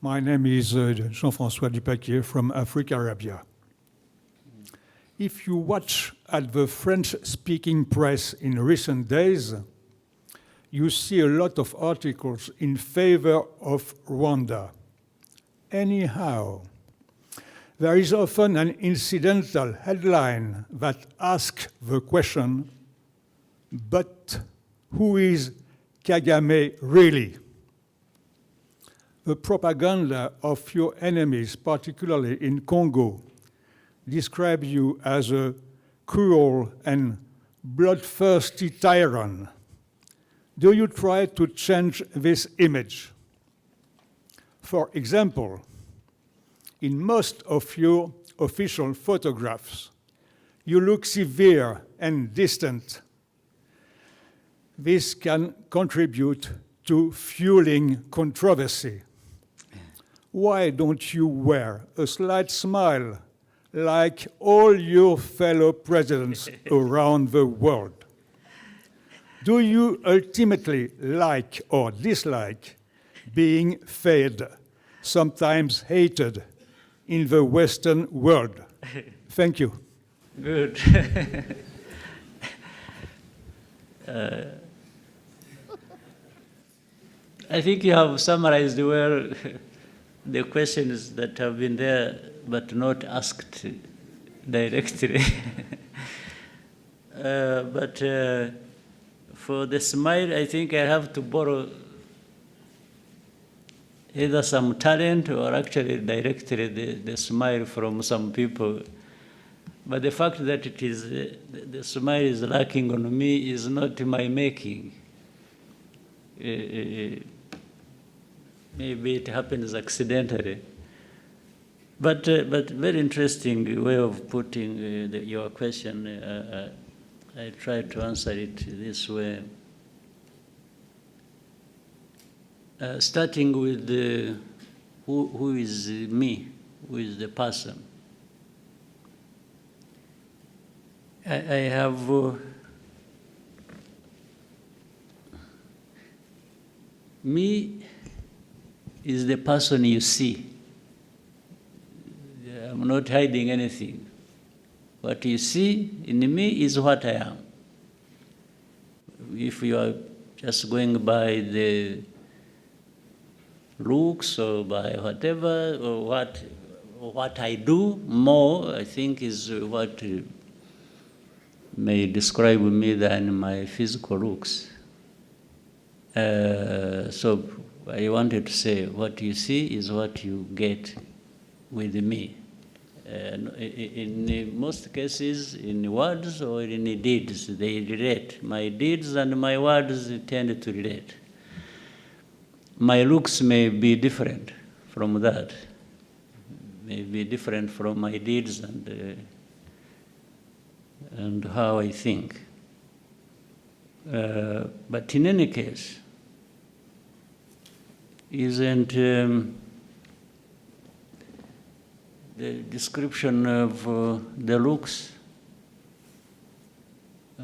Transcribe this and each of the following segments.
My name is Jean-François Dupaquier from Africa, Arabia. If you watch at the French-speaking press in recent days, you see a lot of articles in favor of Rwanda. Anyhow, there is often an incidental headline that asks the question, but who is Kagame really? The propaganda of your enemies, particularly in Congo, describe you as a cruel and bloodthirsty tyrant. Do you try to change this image? For example, in most of your official photographs, you look severe and distant. This can contribute to fueling controversy. Why don't you wear a slight smile like all your fellow presidents around the world? Do you ultimately like or dislike being fed, sometimes hated, in the Western world? Thank you. Good. I think you have summarized well the questions that have been there but not asked directly. For the smile, I think I have to borrow either some talent or actually directly the smile from some people. But the fact that it is the smile is lacking on me is not my making. Maybe it happens accidentally. But very interesting way of putting your question. I try to answer it this way. Starting with who is me, who is the person. I have me is the person you see. I'm not hiding anything. What you see in me is what I am. If you are just going by the looks or by whatever, or what I do more, I think is what may describe me than my physical looks. So I wanted to say what you see is what you get with me. In most cases, in words or in deeds, they relate. My deeds and my words tend to relate. My looks may be different from that, may be different from my deeds and how I think. But in any case, isn't the description of the looks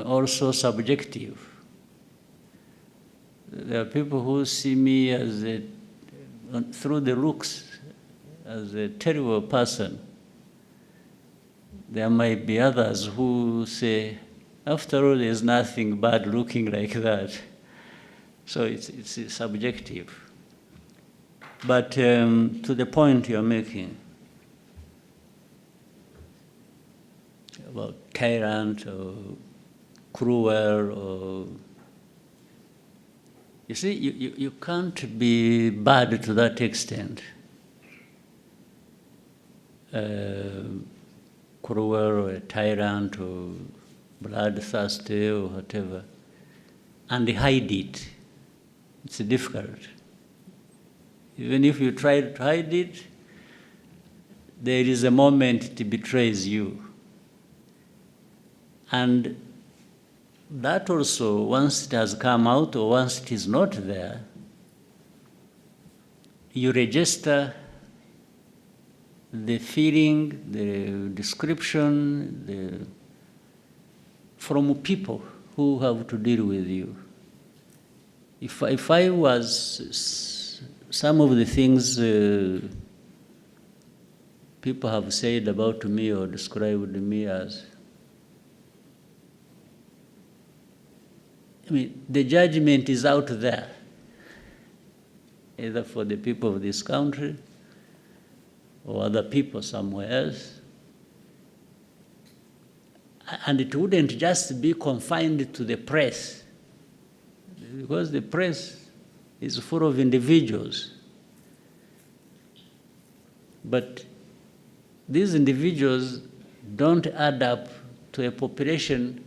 also subjective? There are people who see me as through the looks as a terrible person. There might be others who say, after all, there's nothing bad looking like that. So it's subjective. But to the point you're making about tyrant or cruel or... You see, you can't be bad to that extent. Cruel or a tyrant or bloodthirsty or whatever, and hide it. It's difficult. Even if you try to hide it, there is a moment it betrays you. And that also, once it has come out or once it is not there, you register the feeling, the description, from people who have to deal with you. If I was some of the things people have said about me or described me as, I mean, the judgment is out there, either for the people of this country or other people somewhere else. And it wouldn't just be confined to the press, because the press is full of individuals. But these individuals don't add up to a population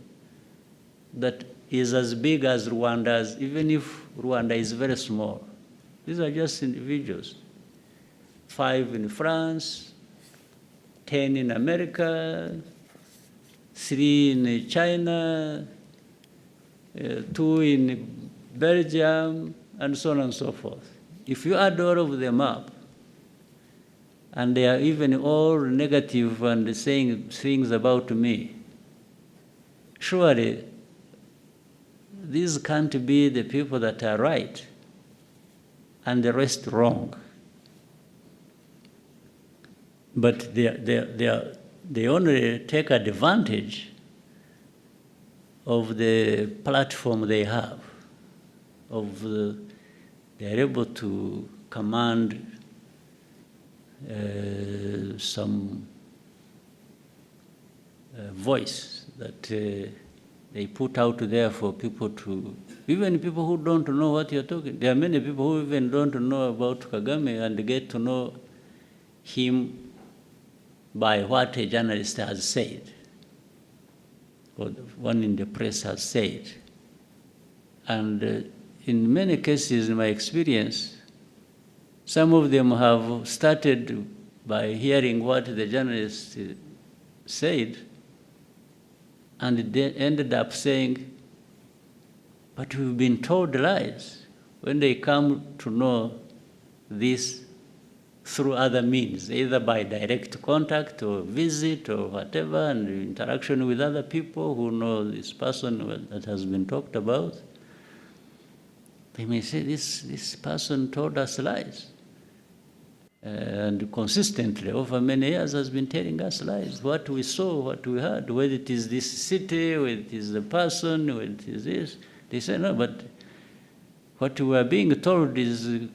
that is as big as Rwanda's, even if Rwanda is very small. These are just individuals. 5 in France, 10 in America, 3 in China, 2 in Belgium, and so on and so forth. If you add all of them up, and they are even all negative and saying things about me, surely these can't be the people that are right and the rest wrong. But they only take advantage of the platform they have, they're able to command some voice that they put out there for people to, even people who don't know what you're talking. There are many people who even don't know about Kagame and get to know him by what a journalist has said, or one in the press has said. And in many cases, in my experience, some of them have started by hearing what the journalist said, and they ended up saying, but we've been told lies, when they come to know this through other means, either by direct contact or visit or whatever, and interaction with other people who know this person that has been talked about. They may say, this person told us lies. And consistently, over many years, has been telling us lies. What we saw, what we heard, whether it is this city, whether it is the person, whether it is this. They say, no, but what we are being told is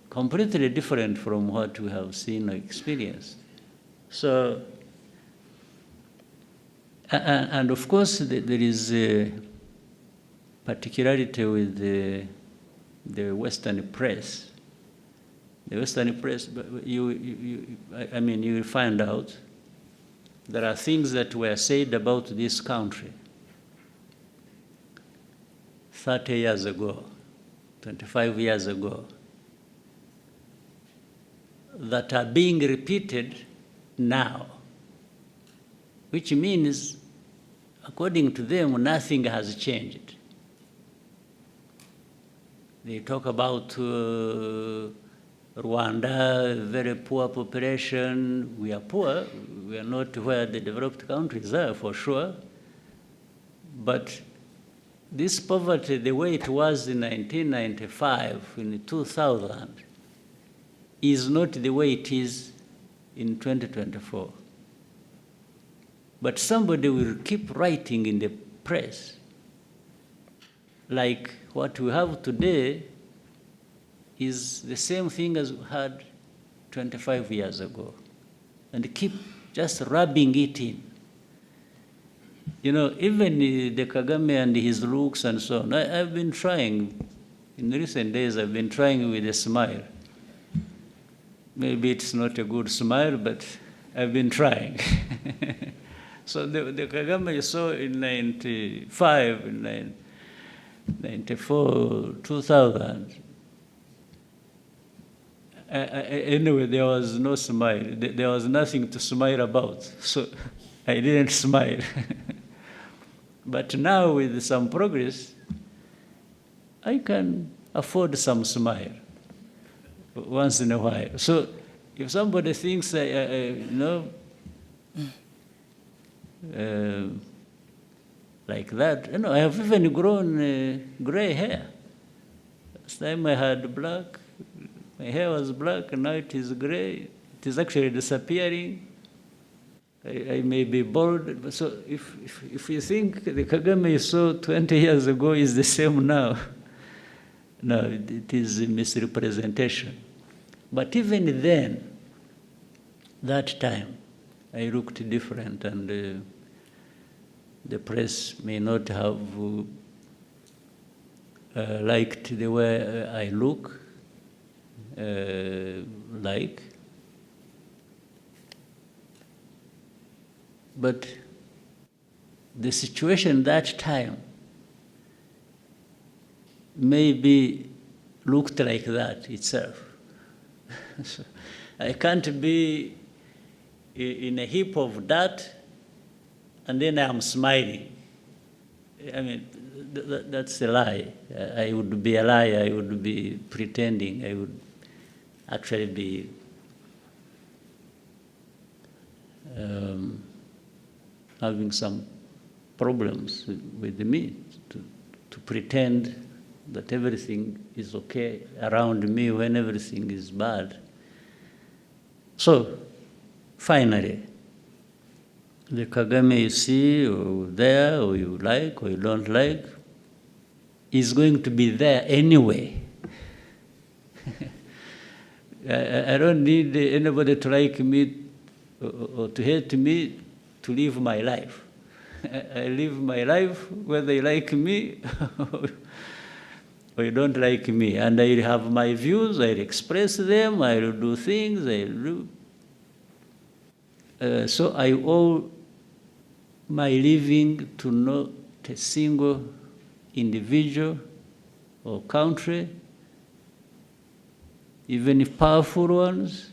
completely different from what we have seen or experienced. So, and of course, there is a particularity with the Western press. The Western press, you will find out there are things that were said about this country 30 years ago, 25 years ago, that are being repeated now, which means, according to them, nothing has changed. They talk about Rwanda, very poor population. We are poor. We are not where the developed countries are, for sure. But this poverty, the way it was in 1995, in 2000, is not the way it is in 2024. But somebody will keep writing in the press, like what we have today is the same thing as we had 25 years ago, and keep just rubbing it in. You know, even the Kagame and his looks and so on, I've been trying, in recent days, I've been trying with a smile. Maybe it's not a good smile, but I've been trying. So the Kagame you saw in 95, in 94, 2000, anyway, there was no smile. There was nothing to smile about. So I didn't smile. But now, with some progress, I can afford some smile once in a while. So if somebody thinks, like that, I have even grown gray hair. Last time I had black, My hair was black, and now it is gray. It is actually disappearing. I may be bald. But so if you think the Kagame you saw 20 years ago is the same now, no, it is a misrepresentation. But even then, that time, I looked different, and the press may not have liked the way I look like. But the situation that time maybe looked like that itself. So I can't be in a heap of dirt and then I'm smiling. I mean, that's a lie. I would be a liar. I would be pretending. I would actually be having some problems with me to pretend that everything is okay around me when everything is bad. So, finally, the Kagame you see, or there, or you like, or you don't like, is going to be there anyway. I don't need anybody to like me or to hate me to live my life. I live my life whether you like me or you don't like me. And I have my views, I express them, I will do things, I do. So I owe my living to not a single individual or country, even if powerful ones.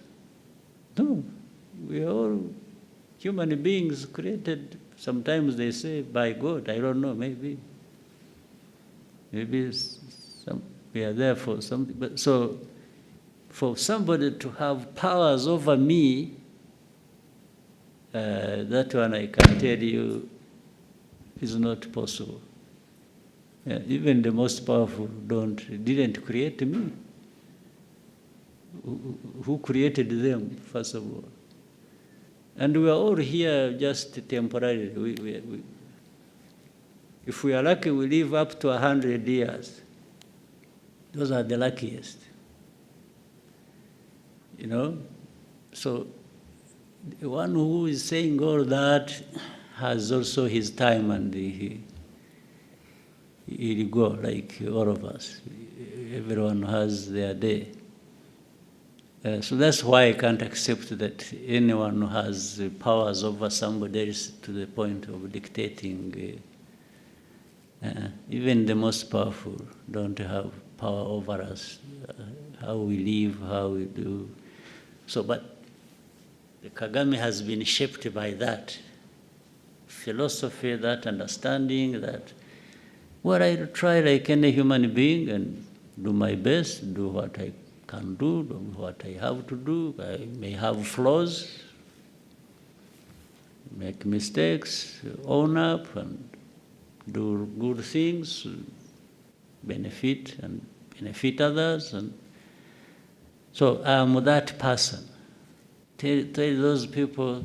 No, we are all human beings created, sometimes they say, by God. I don't know, maybe we are there for something. But so for somebody to have powers over me, that one I can tell you is not possible. Even the most powerful didn't create me. Who created them, first of all? And we are all here just temporarily. If we are lucky, we live up to 100 years. Those are the luckiest. You know? So the one who is saying all that has also his time, and he'll go like all of us. Everyone has their day. So that's why I can't accept that anyone who has powers over somebody else to the point of dictating. Even the most powerful don't have power over us, how we live, how we do. So, but the Kagame has been shaped by that philosophy, that understanding, that, well, I'll try like any human being and do my best, do what I can do what I have to do. I may have flaws, make mistakes, own up and do good things, benefit others. And so I'm that person. Tell those people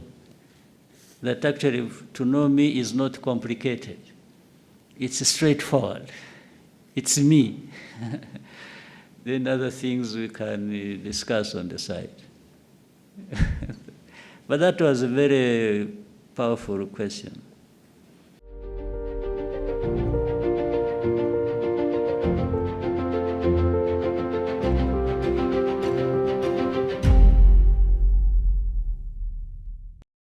that actually to know me is not complicated. It's straightforward. It's me. Then other things we can discuss on the side. But that was a very powerful question.